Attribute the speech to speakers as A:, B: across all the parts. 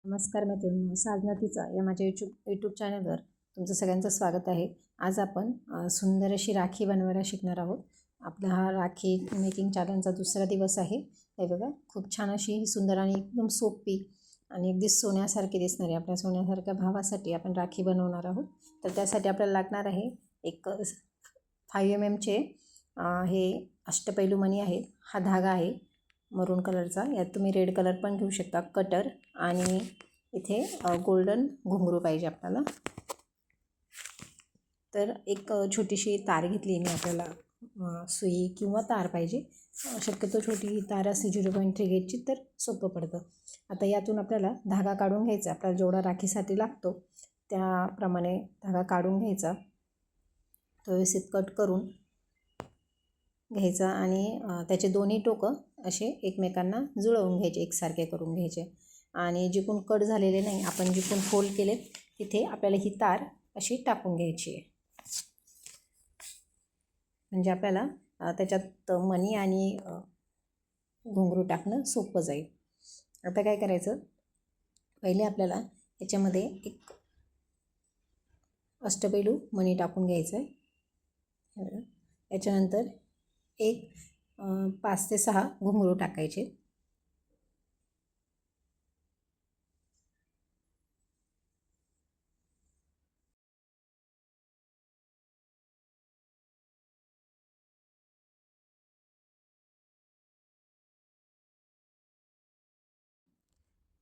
A: नमस्कार मैत्रिणींनो, साधनातीचा या माझ्या यूट्यूब चॅनलवर तुमचं सगळ्यांचं स्वागत आहे। आज आपण सुंदर अशी राखी बनवायला शिकणार आहोत। आपला हा राखी मेकिंग चॅलेंजचा दुसरा दिवस आहे। हे बघा, खूप छान अशी ही सुंदर आणि एकदम सोपी आणि अगदी सोन्यासारखी दिसणारी आपल्या सोन्यासारख्या भावासाठी आपण राखी बनवणार आहोत। तर त्यासाठी आपल्याला लागणार आहे एक 5 mm चे हे अष्टपैलू मणी आहेत। हा धागा आहे मरून कलरचा, यात तुम्ही रेड कलर पण घेऊ शकता, कटर, आणि इथे गोल्डन घुंगरू पाहिजे आपल्याला। तर एक छोटीशी तार घेतली मी, आपल्याला सुई किंवा तार पाहिजे, शक्यतो छोटी तार असली 0.3 गेजची तर सोपं पडतं। आता यातून आपल्याला धागा काढून घ्यायचा, आपल्याला जेवढा राखीसाठी लागतो त्याप्रमाणे धागा काढून घ्यायचा, तो व्यवस्थित कट करून घ्यायचा आणि त्याचे दोन्ही टोकं असे एकमेकांना जुळवून घ्यायचे, एकसारखे करून घ्यायचे। आणि जिकडून कट झालेले नाही, आपण जिकडून फोल्ड केले तिथे आपल्याला ही तार अशी टाकून घ्यायची आहे, म्हणजे आपल्याला त्याच्यात मणी आणि घुंगरू टाकणं सोपं जाईल। आता काय करायचं, पहिले आपल्याला याच्यामध्ये एक अष्टपैलू मणी टाकून घ्यायचं आहे। याच्यानंतर एक 5 ते 6 घुंगरू टाकायचे।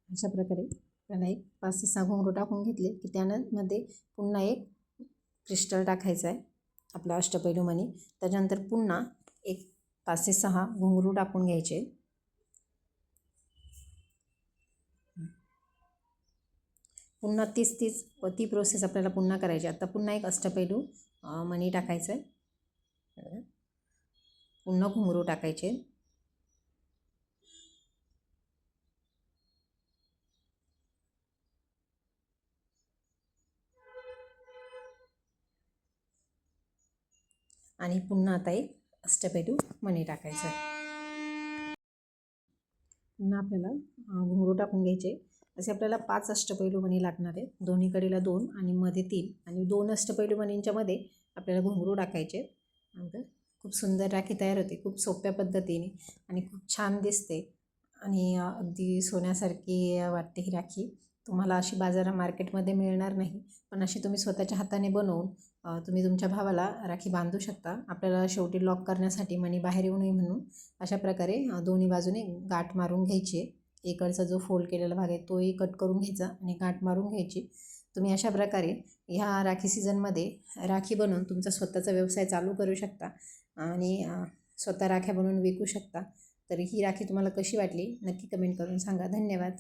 A: अशा प्रकारे त्याला एक 5 ते 6 घुंगरू टाकून घेतले की त्यामध्ये पुन्हा एक क्रिस्टल टाकायचं आहे, आपला अष्टपैलू मणी। त्याच्यानंतर पुन्हा एक 5 ते 6 घुंगरू टाकून घ्यायचे। पुन्हा ती प्रोसेस आपल्याला पुन्हा करायची। आता पुन्हा एक अष्टपैलू मणी टाकायचं आहे, पुन्हा घुंगरू टाकायचे, आणि पुन्हा आता एक अष्टपैलू मणी टाकायचं आहे। पुन्हा आपल्याला घुंगरू टाकून घ्यायचे। असे आपल्याला 5 अष्टपैलू मणी लागणार आहेत, दोन्हीकडेला 2 आणि मध्ये 3, आणि 2 अष्टपैलू मणींच्या मध्ये आपल्याला घुंगरू टाकायचे। नंतर खूप सुंदर राखी तयार होते, खूप सोप्या पद्धतीने, आणि खूप छान दिसते आणि अगदी सोन्यासारखी वाटते ही राखी। तुम्हाला अशी मार्केटमध्ये मिळणार नाही, पण अशी तुम्ही स्वतःच्या हाताने बनवून तुम्ही तुमच्या भावाला राखी बांधू शकता। आपल्याला शेवटी लॉक करण्यासाठी मणी बाहेर येऊ नये म्हणून अशा प्रकारे दोन्ही बाजूने गाठ मारून घ्यायची। इकडचा जो फोल्ड केलेला भाग आहे तोही कट करून घ्यायचा आणि गाठ मारून घ्यायची। तुम्ही अशा प्रकारे ह्या राखी सीझनमध्ये राखी बनवून तुमचा स्वतःचा व्यवसाय चालू करू शकता आणि स्वतः राख्या बनवून विकू शकता। तर ही राखी तुम्हाला कशी वाटली नक्की कमेंट करून सांगा। धन्यवाद।